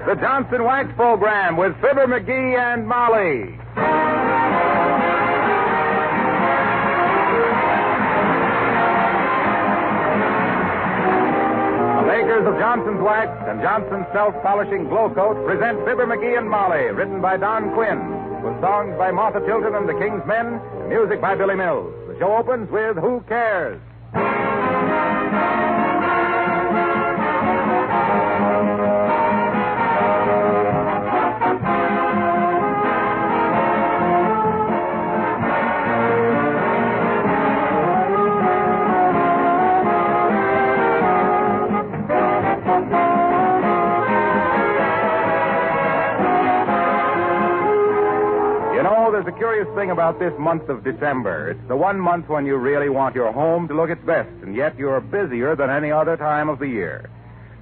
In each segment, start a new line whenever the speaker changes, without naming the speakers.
the Johnson Wax Program with Fibber McGee and Molly. The makers of Johnson's Wax and Johnson's Self-Polishing Glow Coat present Fibber McGee and Molly, written by Don Quinn, with songs by Martha Tilton and the King's Men, and music by Billy Mills. The show opens with Who Cares? There's a curious thing about this month of December. It's the one month when you really want your home to look its best, and yet you're busier than any other time of the year.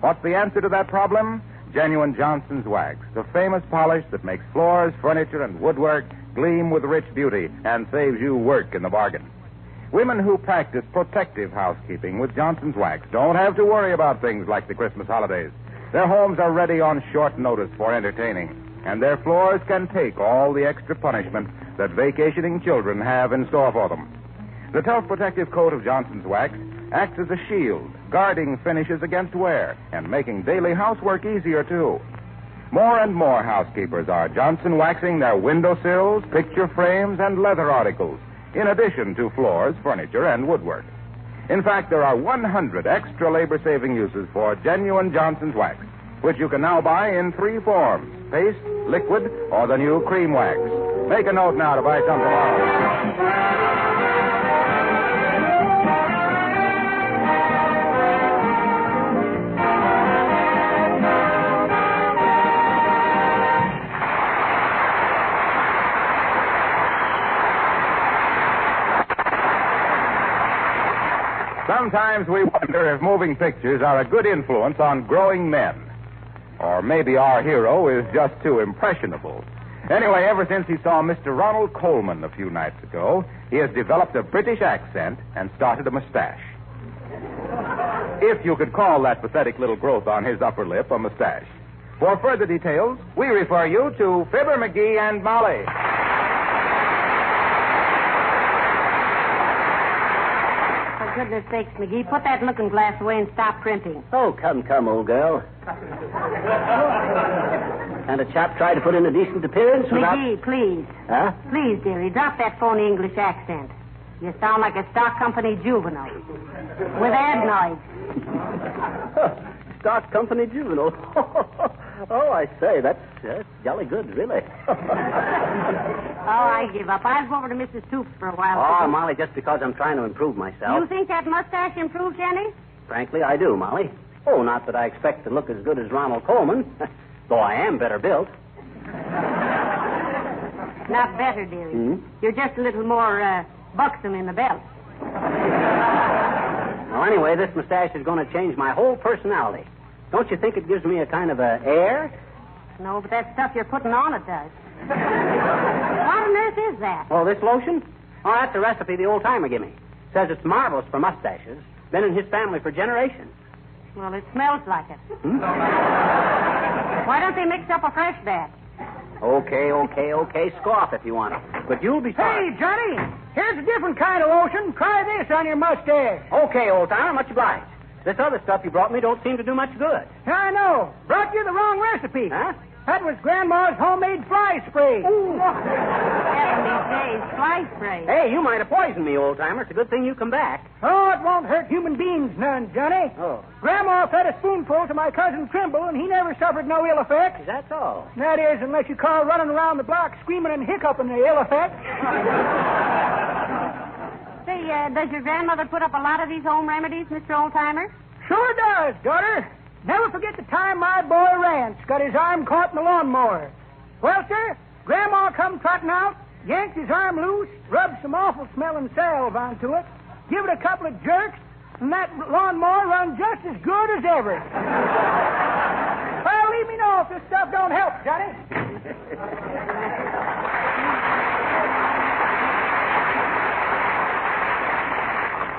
What's the answer to that problem? Genuine Johnson's Wax, the famous polish that makes floors, furniture, and woodwork gleam with rich beauty and saves you work in the bargain. Women who practice protective housekeeping with Johnson's Wax don't have to worry about things like the Christmas holidays. Their homes are ready on short notice for entertaining, and their floors can take all the extra punishment that vacationing children have in store for them. The tough protective coat of Johnson's Wax acts as a shield, guarding finishes against wear and making daily housework easier, too. More and more housekeepers are Johnson waxing their windowsills, picture frames, and leather articles, in addition to floors, furniture, and woodwork. In fact, there are 100 extra labor-saving uses for genuine Johnson's Wax, which you can now buy in 3 forms: paste, liquid, or the new cream wax. Make a note now to buy some tomorrow. Sometimes we wonder if moving pictures are a good influence on growing men. Or maybe our hero is just too impressionable. Anyway, ever since he saw Mr. Ronald Colman a few nights ago, he has developed a British accent and started a mustache. If you could call that pathetic little growth on his upper lip a mustache. For further details, we refer you to Fibber McGee and Molly.
For goodness sakes, McGee, put that looking glass away and stop primping.
Oh, come, old girl. And a chap tried to put in a decent appearance without...
McGee, please.
Huh?
Please, dearie, drop that phony English accent. You sound like a stock company juvenile. With adenoids.
Stock company juvenile. Oh, I say, that's jolly good, really.
I give up. I'll go over to Mrs. Stoops for a while.
Oh, Molly, just because I'm trying to improve myself.
You think that mustache improved, Jenny?
Frankly, I do, Molly. Oh, not that I expect to look as good as Ronald Colman, though I am better built.
Not better, dearie.
Hmm?
You're just a little more buxom in the belt.
Well, anyway, this mustache is going to change my whole personality. Don't you think it gives me a kind of a air?
No, but that stuff you're putting on it does. What on earth is that?
Oh, this lotion? Oh, that's a recipe the old-timer gave me. Says it's marvelous for mustaches. Been in his family for generations.
Well, it smells like it.
Hmm?
Why don't they mix up a fresh batch?
Okay. Scoff if you want to. But you'll be sorry.
Hey, Johnny, here's a different kind of lotion. Try this on your mustache.
Okay, old-timer, much obliged. This other stuff you brought me don't seem to do much good.
I know. Brought you the wrong recipe.
Huh?
That was Grandma's homemade fly spray.
Heavenly days, fly spray.
Hey, you might have poisoned me, old-timer. It's a good thing you come back.
Oh, it won't hurt human beings none, Johnny.
Oh.
Grandma fed a spoonful to my cousin Trimble, and he never suffered no ill effects.
That's all.
That is, unless you call running around the block screaming and hiccuping the ill effects.
Say, does your grandmother put up a lot of these home remedies, Mr. Oldtimer?
Sure does, daughter. Never forget the time my boy Rance got his arm caught in the lawnmower. Well, sir, Grandma come trotting out, yanked his arm loose, rubbed some awful smelling salve onto it, give it a couple of jerks, and that lawnmower run just as good as ever. Well, leave me know if this stuff don't help, Johnny.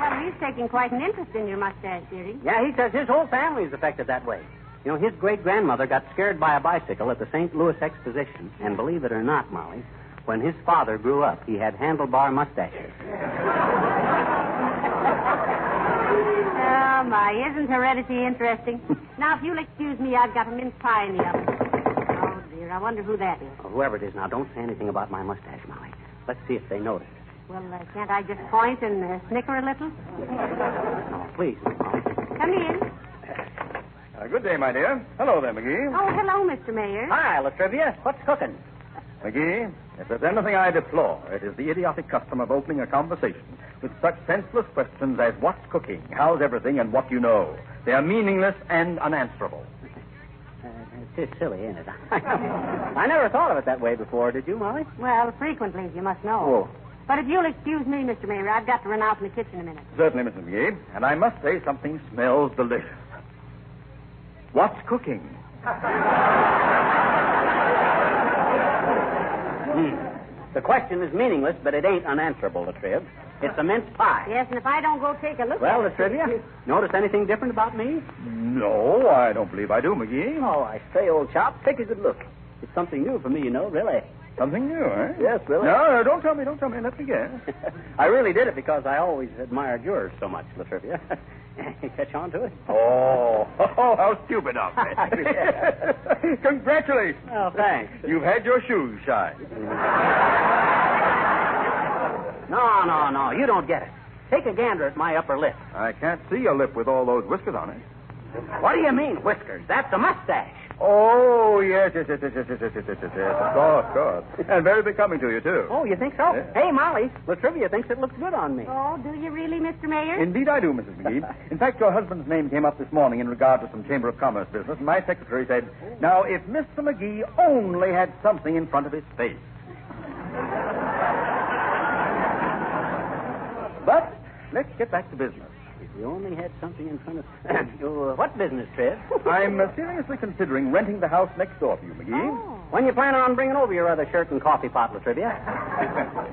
Well, he's taking quite an interest in your mustache, dearie.
Yeah, he says his whole family is affected that way. You know, his great-grandmother got scared by a bicycle at the St. Louis Exposition, and believe it or not, Molly, when his father grew up, he had handlebar mustaches.
Oh, my, isn't heredity interesting? Now, if you'll excuse me, I've got a mince pie in the oven. Oh, dear, I wonder who that is.
Well, whoever it is, now, don't say anything about my mustache, Molly. Let's see if they notice.
Well, can't I just point and snicker a little?
Oh, please, Molly.
Come in.
Good day, my dear. Hello there, McGee.
Oh, hello, Mr. Mayor.
Hi, Latrivia. What's cooking?
McGee, if there's anything I deplore, it is the idiotic custom of opening a conversation with such senseless questions as what's cooking, how's everything, and what you know. They are meaningless and unanswerable.
It's silly, ain't it? I never thought of it that way before. Did you, Molly?
Well, frequently, as you must know.
Oh.
But if you'll excuse me, Mr. Mayor, I've got to run out in the kitchen a minute.
Certainly, Mrs. McGee. And I must say something smells delicious. What's cooking?
The question is meaningless, but it ain't unanswerable, Latrib. It's a mince pie.
Yes, and if I don't go take a look
Well,
at
Latrivia, notice anything different about me?
No, I don't believe I do, McGee.
Oh, I say, old chap, take a good look. It's something new for me, you know, really.
Something new, eh?
Yes, really.
No, don't tell me. Let me guess.
I really did it because I always admired yours so much, Latrivia. Catch on to it?
Oh, how stupid of me. Congratulations.
Oh, thanks.
You've had your shoes shined.
No, you don't get it. Take a gander at my upper lip.
I can't see your lip with all those whiskers on it.
What do you mean, whiskers? That's a mustache.
Oh, yes. Of course. And very becoming to you, too.
Oh, you think so?
Yeah.
Hey, Molly, Latrivia thinks it looks good on me.
Oh, do you really, Mr. Mayor?
Indeed I do, Mrs. McGee. In fact, your husband's name came up this morning in regard to some Chamber of Commerce business, and my secretary said, now, if Mr. McGee only had something in front of his face. But let's get back to business.
If you only had something in front of... what business, Trev?
I'm seriously considering renting the house next door to you, McGee.
Oh.
When you plan on bringing over your other shirt and coffee pot, Latrivia?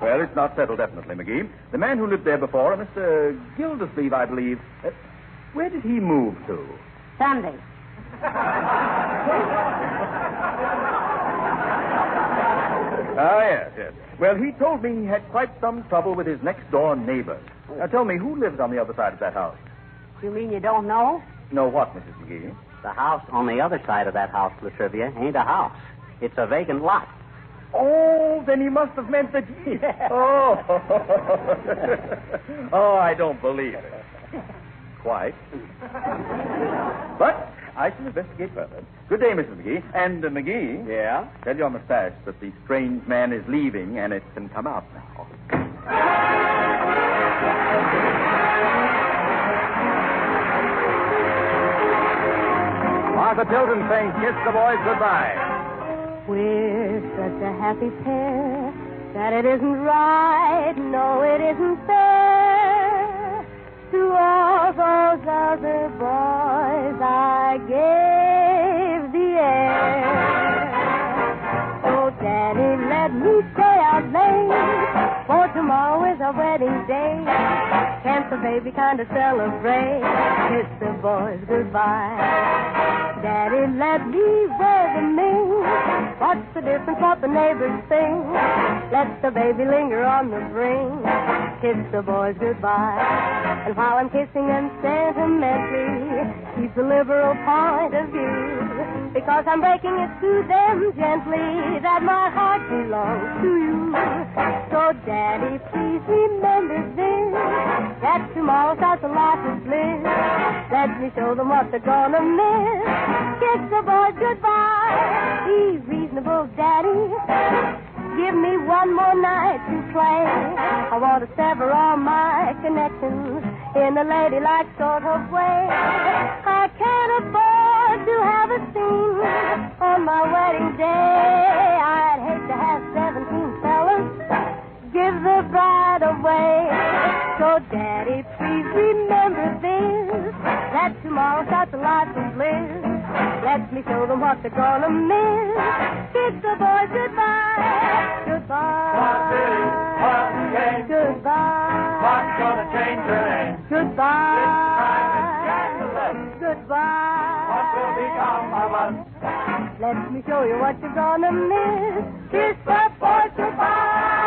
Well, it's not settled definitely, McGee. The man who lived there before, Mr. Gildersleeve, I believe, where did he move to?
Sunday.
Yes. Well, he told me he had quite some trouble with his next-door neighbor. Now, tell me, who lives on the other side of that house?
You mean you don't know?
Know what, Mrs. McGee?
The house on the other side of that house, Latrivia, ain't a house. It's a vacant lot.
Oh, then he must have meant that...
Yeah.
Oh. Oh, I don't believe it. Quite. But I shall investigate further. Good day, Mrs. McGee. And, McGee...
Yeah?
Tell your mustache that the strange man is leaving and it can come out now. Martha Tilton saying, kiss the boys goodbye.
We're such a happy pair that it isn't right, no, it isn't fair. To all those other boys I gave the air. Oh, Daddy, let me stay out late, for tomorrow is our wedding day. Can't the baby kind of celebrate? Kiss the boys goodbye. Daddy, let me wear the ming. What's the difference what the neighbors think? Let the baby linger on the brink. Kiss the boys goodbye. And while I'm kissing them sentimentally, keep the liberal point of view. Because I'm breaking it to them gently that my heart belongs to you. So, Daddy, please remember this, that tomorrow starts a life of bliss. Let me show them what they're gonna miss. Kiss the boys goodbye. Be reasonable, Daddy. Give me one more night to play. I want to sever all my connections in a ladylike sort of way. I can't afford to have a scene on my wedding day. I'd hate to have 17 fellas give the bride away. So, Daddy, please remember this, that tomorrow starts a life of bliss. Let me show them what they're gonna miss. Kiss the boys goodbye. Goodbye. Goodbye.
What's gonna change your name?
Goodbye.
This time it's Jack the Legend.
Goodbye.
What will become
Let me show you what you're gonna miss. Kiss the 4th of July.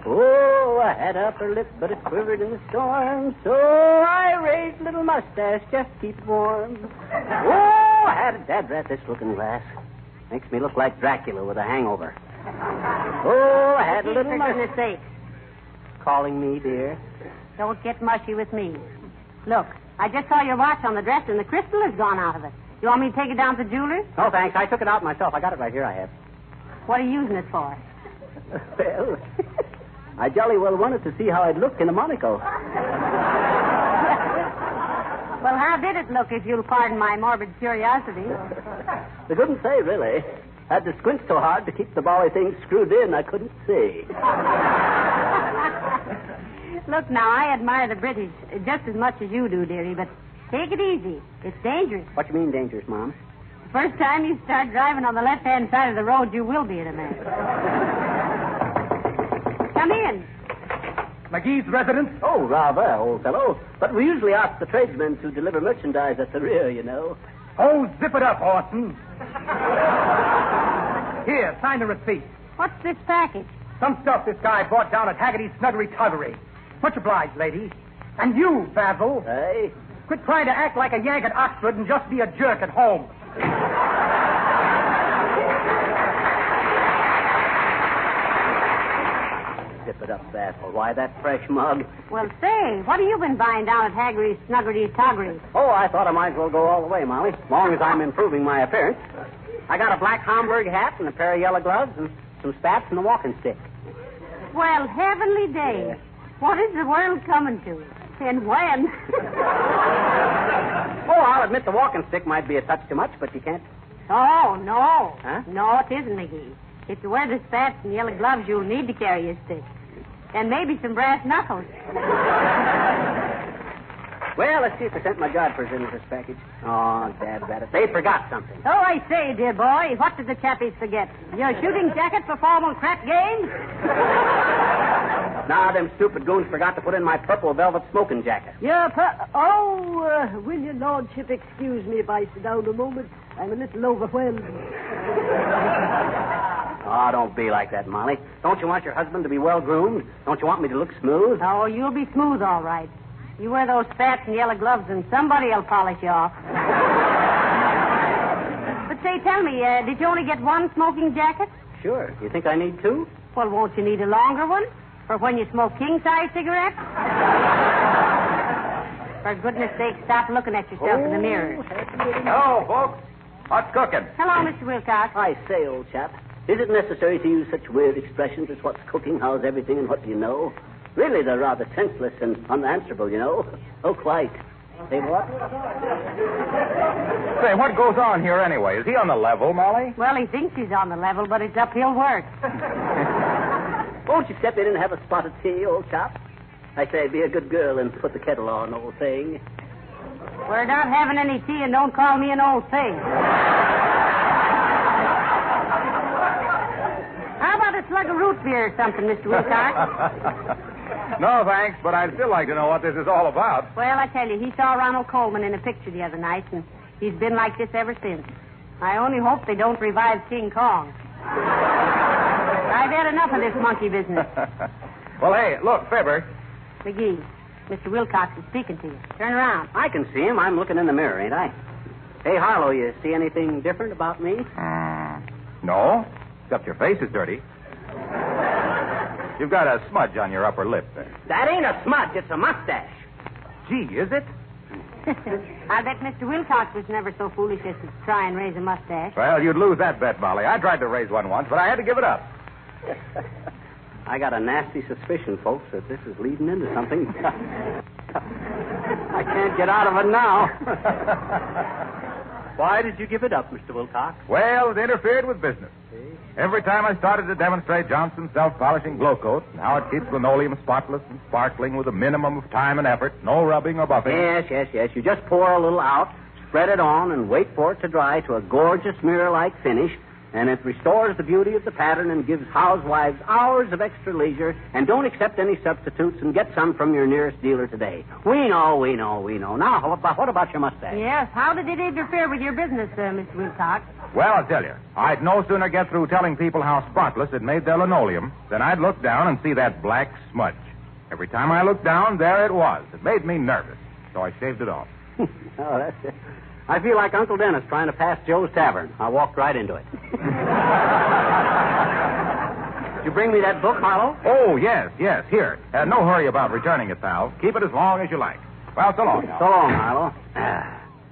Oh, I had upper lip, but it quivered in the storm, so I raised little mustache just to keep warm. Oh, I had a dad rat this looking glass. Makes me look like Dracula with a hangover. Oh, I had a little
For goodness sake,
calling me, dear.
don't get mushy with me. Look, I just saw your watch on the dresser, and the crystal has gone out of it. You want me to take it down to the jeweler's?
No, thanks. I took it out myself. I got it right here. I have.
What are you using it for?
Well, I jolly well wanted to see how I'd look in a monocle.
Well, how did it look, if you'll pardon my morbid curiosity?
I couldn't say, really. Had to squint so hard to keep the bowie thing screwed in, I couldn't see.
Look, now, I admire the British just as much as you do, dearie, but take it easy. It's dangerous.
What you mean, dangerous, Mom?
The first time you start driving on the left-hand side of the road, you will be in a mess. Come in.
McGee's residence?
Oh, rather, old fellow. But we usually ask the tradesmen to deliver merchandise at the rear, you know.
Oh, zip it up, Orson. Here, sign the receipt.
What's this package?
Some stuff this guy bought down at Haggerty's Snuggery Tuggery. Much obliged, lady. And you, Basil.
Hey?
Quit trying to act like a Yank at Oxford and just be a jerk at home.
Zip it up, Basil. Why, that fresh mug?
Well, say, what have you been buying down at Haggerty's Snuggerty Tuggery?
Oh, I thought I might as well go all the way, Molly, as long as I'm improving my appearance. I got a black Homburg hat and a pair of yellow gloves and some spats and a walking stick.
Well, heavenly days. What is the world coming to? And when?
Oh, I'll admit the walking stick might be a touch too much, but you can't.
Oh, no.
Huh?
No, it isn't, McGee. If you wear the spats and yellow gloves, you'll need to carry your stick. And maybe some brass knuckles.
Well, let's see if they sent my godparents in with this package. Oh, dad, that it. They forgot something.
Oh, I say, dear boy, what did the chappies forget? Your shooting jacket for formal crap games?
Nah, them stupid goons forgot to put in my purple velvet smoking jacket.
Will your lordship excuse me if I sit down a moment? I'm a little overwhelmed.
Oh, don't be like that, Molly. Don't you want your husband to be well-groomed? Don't you want me to look smooth?
Oh, you'll be smooth, all right. You wear those spats and yellow gloves, and somebody will polish you off. But say, tell me, did you only get one smoking jacket?
Sure. You think I need two?
Well, won't you need a longer one? For when you smoke king-size cigarettes? For goodness sake, stop looking at yourself in the mirror.
Hello, folks. What's cooking?
Hello, Mr. Wilcox.
I say, old chap, is it necessary to use such weird expressions as what's cooking, how's everything, and what do you know? Really, they're rather senseless and unanswerable, you know. Oh, quite. Say what?
Say, what goes on here anyway? Is he on the level, Molly?
Well, he thinks he's on the level, but it's uphill work.
Won't you step in and have a spot of tea, old chap? I say, be a good girl and put the kettle on, old thing.
We're not having any tea, and don't call me an old thing. How about a slug of root beer or something, Mr. Wilcox?
No, thanks, but I'd still like to know what this is all about.
Well, I tell you, he saw Ronald Coleman in a picture the other night, and he's been like this ever since. I only hope they don't revive King Kong. I've had enough of this monkey business.
Well, hey, look, Fibber.
McGee, Mr. Wilcox is speaking to you. Turn around.
I can see him. I'm looking in the mirror, ain't I? Hey, Harlow, you see anything different about me?
No, except your face is dirty. You've got a smudge on your upper lip there.
That ain't a smudge. It's a mustache.
Gee, is it?
I bet Mr. Wilcox was never so foolish as to try and raise a mustache.
Well, you'd lose that bet, Molly. I tried to raise one once, but I had to give it up.
I got a nasty suspicion, folks, that this is leading into something. I can't get out of it now. Why did you give it up, Mr. Wilcox?
Well, it interfered with business. Every time I started to demonstrate Johnson's self-polishing glow coat and how it keeps linoleum spotless and sparkling with a minimum of time and effort, no rubbing or buffing.
Yes. You just pour a little out, spread it on and wait for it to dry to a gorgeous mirror-like finish, and it restores the beauty of the pattern and gives housewives hours of extra leisure. And don't accept any substitutes and get some from your nearest dealer today. We know. Now, what about your mustache?
Yes, how did it interfere with your business, Mr. Wilcox?
Well, I'll tell you. I'd no sooner get through telling people how spotless it made their linoleum than I'd look down and see that black smudge. Every time I looked down, there it was. It made me nervous, so I shaved it off.
Oh, that's it. I feel like Uncle Dennis trying to pass Joe's Tavern. I walked right into it. Did you bring me that book, Marlowe?
Oh, yes. Here. No hurry about returning it, pal. Keep it as long as you like. Well, so long now.
So long, Marlowe.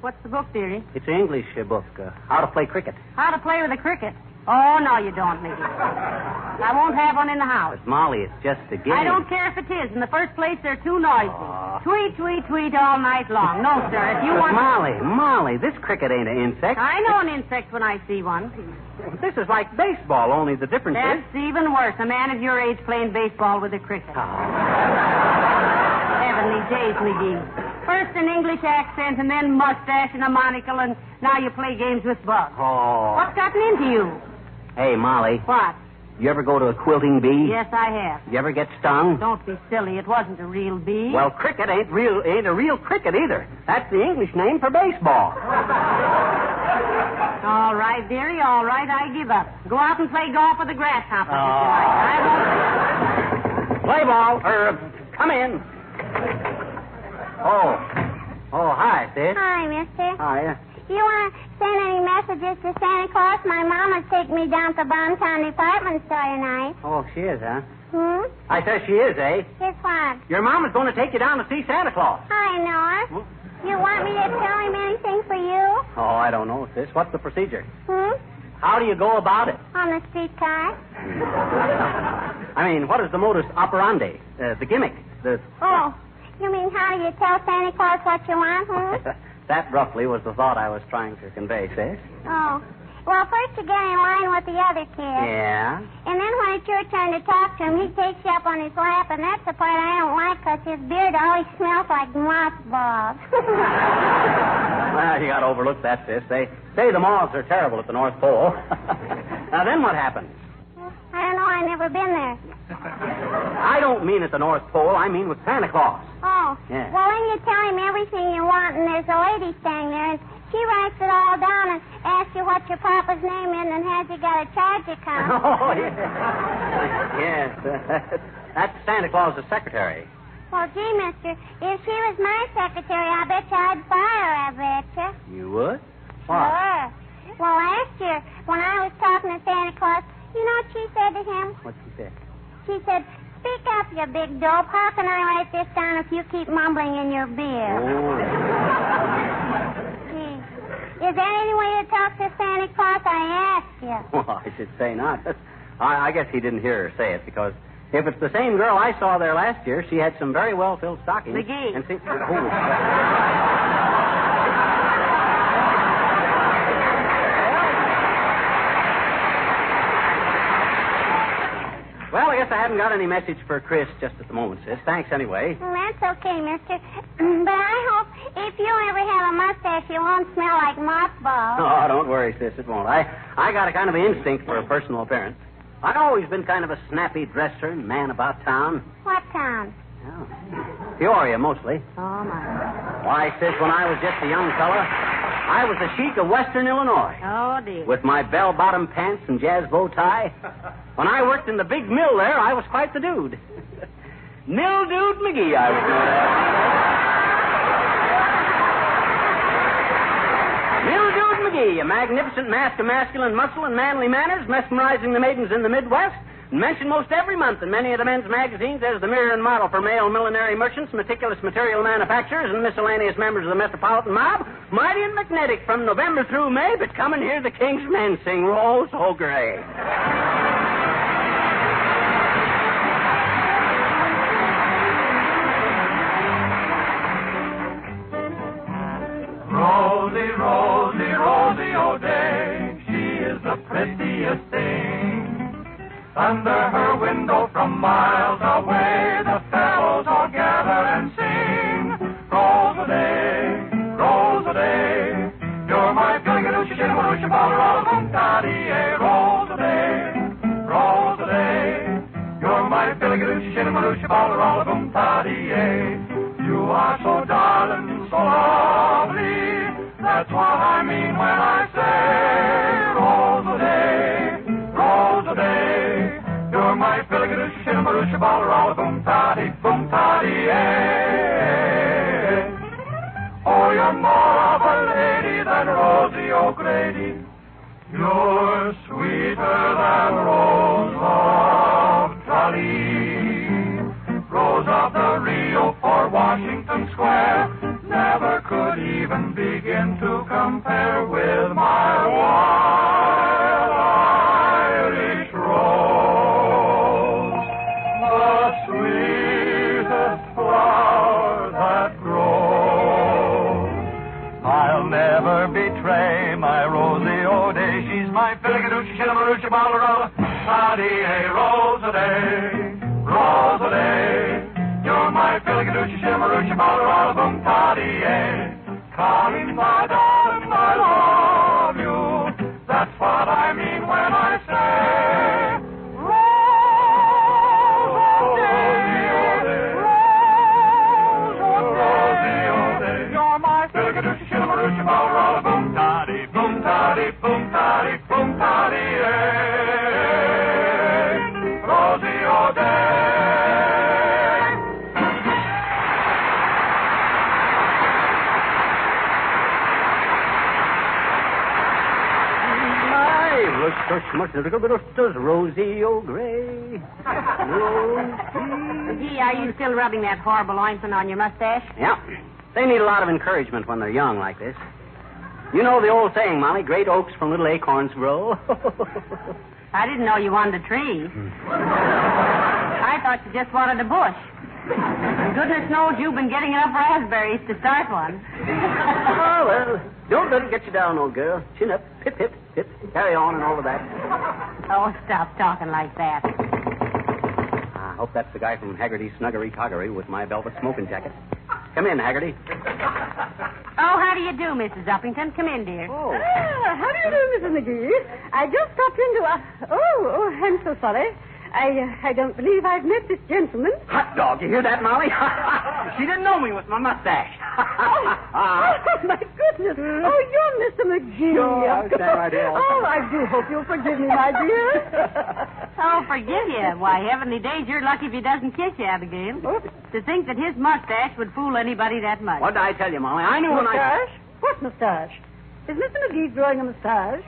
What's the book, dearie?
It's an English book, How to Play Cricket.
How to play with a cricket. Oh, no, you don't, Mickey. I won't have one in the house.
But, Molly, it's just a game.
I don't care if it is. In the first place, they're too noisy. Tweet, tweet, tweet all night long. No, sir, if you want...
Molly, this cricket ain't an insect.
I know an insect when I see one.
This is like baseball, only the difference is...
That's even worse. A man of your age playing baseball with a cricket. Heavenly days, McGee. First an English accent, and then mustache and a monocle, and now you play games with bugs.
Oh.
What's gotten into you?
Hey, Molly.
What?
You ever go to a quilting bee?
Yes, I have.
You ever get stung?
Don't be silly. It wasn't a real bee.
Well, cricket ain't a real cricket either. That's the English name for baseball.
All right, dearie, all right. I give up. Go out and play golf with the grasshoppers if you like. I won't...
Play ball. Come in. Oh, hi, sis.
Hi, mister.
Hi.
You want to send any messages to Santa Claus? My mama's taking me down to Bontown Department Store tonight.
Oh, she is, huh?
Hmm?
I said she is, eh?
Guess what?
Your mama's going to take you down to see Santa Claus.
Hi, Nora. You want me to tell him anything for you?
Oh, I don't know, sis. What's the procedure? How do you go about it?
On the streetcar?
I mean, what is the modus operandi? The gimmick?
Oh, you mean how do you tell Santa Claus what you want,
That roughly was the thought I was trying to convey, sis.
Oh. Well, first you get in line with the other kid.
Yeah?
And then when it's your turn to talk to him, he takes you up on his lap, and that's the part I don't like because his beard always smells like mothballs.
Well, you got to overlook that, sis. They say the moths are terrible at the North Pole. Now, then what happens?
I don't know. I've never been there.
I don't mean at the North Pole. I mean with Santa Claus.
Oh.
Yeah.
Well, then you tell him everything you want, and there's a lady standing there, and she writes it all down and asks you what your papa's name is and has you got a charge account.
Oh, yeah. Yes. That's Santa Claus's secretary.
Well, gee, mister, if she was my secretary, I bet you I'd fire her, I bet you.
You would? Why?
Sure. Well, last year, when I was talking to Santa Claus, you know what she said to him?
What'd she say?
She said, "Speak up, you big dope. How can I write this down if you keep mumbling in your beer?"
Oh.
Gee. Is there any way to talk to Santa Claus? I asked you.
Well, I should say not. I guess he didn't hear her say it, because if it's the same girl I saw there last year, she had some very well-filled stockings.
McGee.
And Well, I guess I haven't got any message for Chris just at the moment, sis. Thanks anyway.
Well, that's okay, mister. But I hope if you ever have a mustache, you won't smell like mothballs.
Oh, don't worry, sis. It won't. I got a kind of instinct for a personal appearance. I've always been kind of a snappy dresser and man about town.
What town?
Oh. Peoria, mostly.
Oh, my.
Why, sis, when I was just a young fella, I was the chic of Western Illinois.
Oh, dear.
With my bell-bottom pants and jazz bow tie. When I worked in the big mill there, I was quite the dude. Mildewed McGee, I was known as. Mildewed McGee, a magnificent mask of masculine muscle and manly manners, mesmerizing the maidens in the Midwest, and mentioned most every month in many of the men's magazines as the mirror and model for male millinery merchants, meticulous material manufacturers, and miscellaneous members of the metropolitan mob. Mighty and magnetic from November through May, but come and hear the King's men sing "Rose So Gray."
Rosie, Rosie, Rosie O'Day, she is the prettiest thing. Under her window from miles away, the fellows all gather and sing. Rose-a-day, Rose-a-day, shimmeroocha, balla, boom, toddy-ay. You are so darling, so lovely. That's what I mean when I say Rose-a-day. You're my filligadoocha, shimmeroocha, balla, boom, toddy-ay. Oh, you're more of a lady than Rosie O'Grady. You're sweeter than Rose of Tralee. Rose of the Rio for Washington Square never could even begin to compare with my wild Irish rose, the sweetest flower that grows. I'll never betray my Rosie O'Day. She's my filligadoocha, shimmeroocha, balla, toddy-ay, Rose-a-day, Rose-a-day. You're my filligadoocha, shimmeroocha, balla, boom, toddy-ay. Colleen, my darling, I love you. That's what I mean when I say Rose-a-day, Rose-a-day. You're my filligadoocha, shimmeroocha, balla, boom, toddy, boom, toddy, boom, toddy, boom, toddy-ay. Rosie O'Day.
Rosie O'Gray.
McGee, are you still rubbing that horrible ointment on your mustache?
Yeah. They need a lot of encouragement when they're young like this. You know the old saying, Molly, great oaks from little acorns grow.
I didn't know you wanted a tree. I thought you just wanted a bush. And goodness knows you've been getting enough raspberries to start one.
Oh, well, don't let it get you down, old girl. Chin up, hip, hip, hip. Carry on and all of that.
Oh, stop talking like that.
I hope that's the guy from Haggerty's Snuggery Toggery with my velvet smoking jacket. Come in, Haggerty.
Oh, how do you do, Mrs. Uppington? Come in, dear.
Oh.
How do you do, Mrs. McGee? I just stopped into Oh, I'm so sorry. I don't believe I've met this gentleman.
Hot dog, you hear that, Molly? She didn't know me with my mustache.
Oh, my goodness. Oh, you're Mr. McGee.
Sure, I'll stand right here.
Oh, I do hope you'll forgive me, my dear.
Oh, forgive you. Why, heavenly days, you're lucky if he doesn't kiss you, Abigail.
Oops.
To think that his mustache would fool anybody that much.
What did I tell you, Molly? I knew when
Mustache? What mustache? Is Mr. McGee growing a mustache?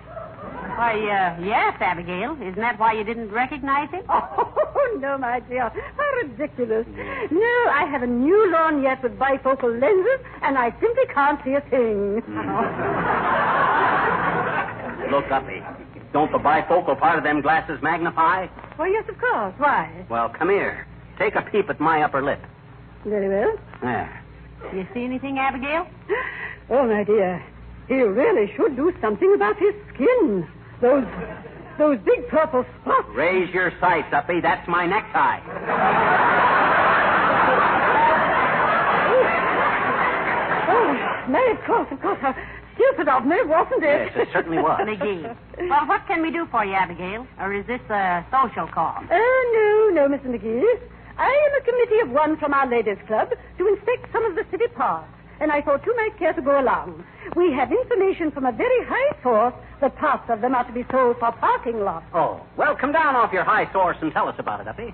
Why, yes, Abigail. Isn't that why you didn't recognize him?
Oh, no, my dear. How ridiculous. No, I have a new lorgnette with bifocal lenses, and I simply can't see a thing.
Look, Uppy. Don't the bifocal part of them glasses magnify?
Oh, yes, of course. Why?
Well, come here. Take a peep at my upper lip.
Very well.
There.
You see anything, Abigail?
Oh, my dear. He really should do something about his skin. Those big purple spots.
Raise your sights, Uppy. That's my necktie.
Oh, may, of course. How stupid of me, wasn't it?
Yes, it certainly was.
McGee. Well, what can we do for you, Abigail? Or is this a social call?
Oh, no, Mr. McGee. I am a committee of one from our ladies' club to inspect some of the city parks, and I thought you might care to go along. We have information from a very high source that parts of them are to be sold for parking lots.
Oh, well, come down off your high source and tell us about it, Uppy.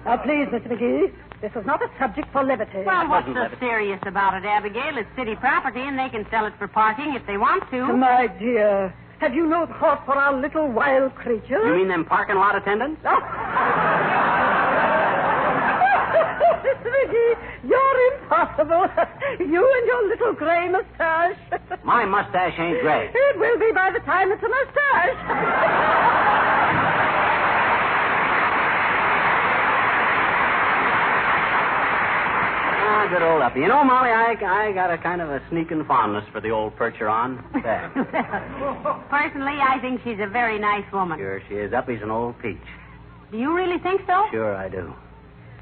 Now, please, Mr. McGee, this is not a subject for levity.
Well, what's
wasn't
so
levity.
serious about it, Abigail? It's city property, and they can sell it for parking if they want to.
My dear, have you no thought for our little wild creatures?
You mean them parking lot attendants?
Mr. McGee, you're impossible. You and your little gray mustache.
My mustache ain't gray.
It will be by the time it's a mustache.
Good old Uppy. You know, Molly, I got a kind of a sneaking fondness for the old Percheron. There.
Personally, I think she's a very nice woman.
Sure she is. Uppy's an old peach.
Do you really think so?
Sure I do.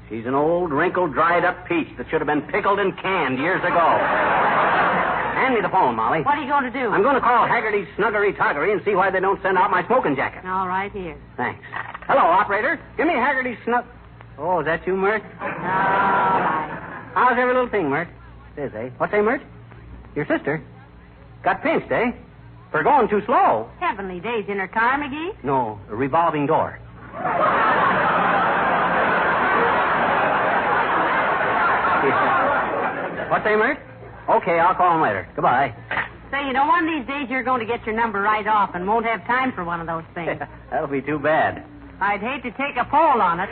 She's an old, wrinkled, dried-up peach that should have been pickled and canned years ago. Hand me the phone, Molly.
What are you going to do?
I'm going to call Haggerty's Snuggery Toggery and see why they don't send out my smoking jacket.
All right, here.
Thanks. Hello, operator. Give me Haggerty's Snug... Oh, is that you, Mert?
All right.
How's every little thing, Mert? It is, eh? What's that, Mert? Your sister? Got pinched, eh? For going too slow.
Heavenly days in her car, McGee.
No, a revolving door. What's that, Mert? Okay, I'll call him later. Goodbye.
Say, you know, one of these days you're going to get your number right off and won't have time for one of those things.
That'll be too bad.
I'd hate to take a poll on it.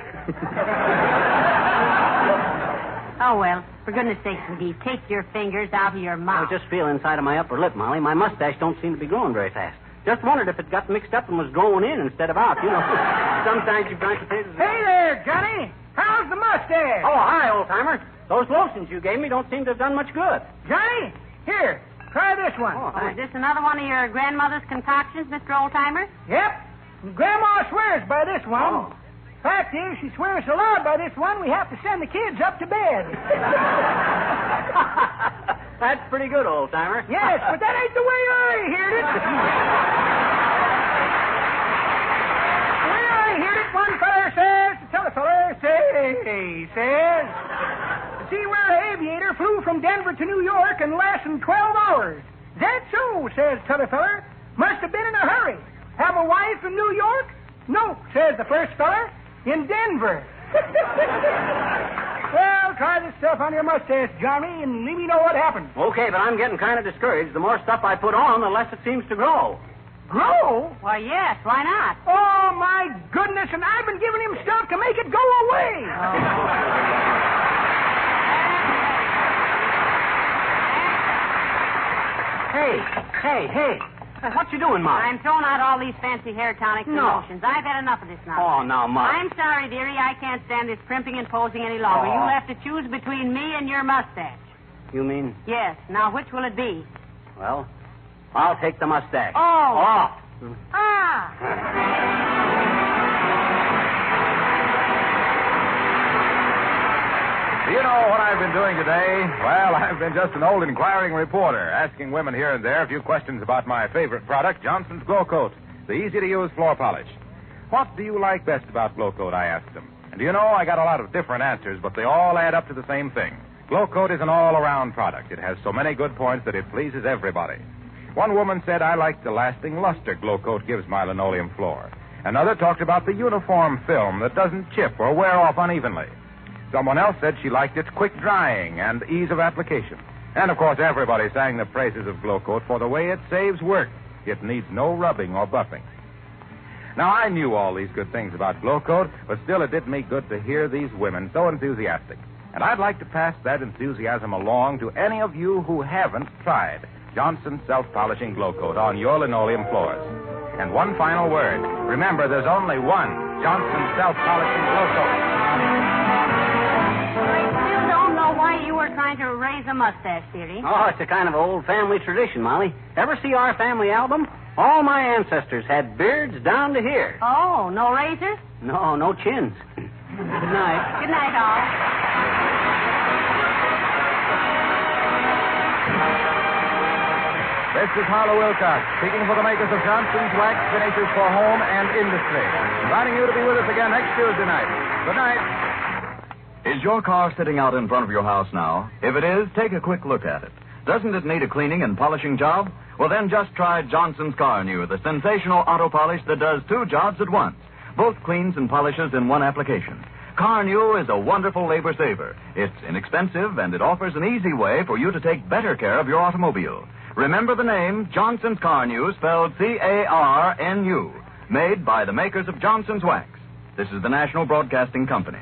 Oh, well, for goodness sakes, McGee, take your fingers out of your mouth.
I just feel inside of my upper lip, Molly. My mustache don't seem to be growing very fast. Just wondered if it got mixed up and was growing in instead of out. You know, sometimes you've got to take...
Hey there, Johnny. How's the mustache?
Oh, hi, old-timer. Those lotions you gave me don't seem to have done much good.
Johnny, here, try this one.
Oh,
Is this another one of your grandmother's concoctions, Mr. Oldtimer?
Yep. Grandma swears by this one.
Oh.
Fact is, she swears so loud by this one, we have to send the kids up to bed.
That's pretty good, old-timer.
Yes, but that ain't the way I heard it. The way I heard it, one feller says, the other feller says, see where an aviator flew from Denver to New York in less than 12 hours. That so, says the other feller. Must have been in a hurry. Have a wife in New York? No, says the first feller. In Denver. Well, try this stuff on your mustache, Johnny, and let me know what happens.
Okay, but I'm getting kind of discouraged. The more stuff I put on, the less it seems to grow.
Grow?
Why, yes, why not?
Oh, my goodness, and I've been giving him stuff to make it go away.
Hey. What you doing, Molly?
I'm throwing out all these fancy hair tonics and
No.
lotions. I've had enough of this now.
Oh, now, Molly.
I'm sorry, dearie. I can't stand this primping and posing any longer.
Oh.
You'll have to choose between me and your mustache.
You mean?
Yes. Now, which will it be?
Well, I'll take the mustache.
Oh.
Off.
Do you know what I've been doing today? Well, I've been just an old inquiring reporter, asking women here and there a few questions about my favorite product, Johnson's Glow Coat, the easy-to-use floor polish. What do you like best about Glow Coat, I asked them. And do you know, I got a lot of different answers, but they all add up to the same thing. Glow Coat is an all-around product. It has so many good points that it pleases everybody. One woman said, I like the lasting luster Glow Coat gives my linoleum floor. Another talked about the uniform film that doesn't chip or wear off unevenly. Someone else said she liked its quick drying and ease of application. And, of course, everybody sang the praises of Glow Coat for the way it saves work. It needs no rubbing or buffing. Now, I knew all these good things about Glow Coat, but still it did me good to hear these women so enthusiastic. And I'd like to pass that enthusiasm along to any of you who haven't tried Johnson's self-polishing Glow Coat on your linoleum floors. And one final word. Remember, there's only one Johnson's self-polishing Glow Coat.
Why you were trying to raise a mustache, dearie?
Oh, it's a kind of old family tradition, Molly. Ever see our family album? All my ancestors had beards down to here.
Oh, no razors?
No chins. Good night.
Good night, all.
This is Harlow Wilcox, speaking for the makers of Johnson's Wax Finishes for Home and Industry. Inviting you to be with us again next Tuesday night. Good night.
Is your car sitting out in front of your house now? If it is, take a quick look at it. Doesn't it need a cleaning and polishing job? Well, then just try Johnson's Car New, the sensational auto polish that does two jobs at once. Both cleans and polishes in one application. Car New is a wonderful labor saver. It's inexpensive, and it offers an easy way for you to take better care of your automobile. Remember the name, Johnson's Car New, spelled C-A-R-N-U, made by the makers of Johnson's Wax. This is the National Broadcasting Company.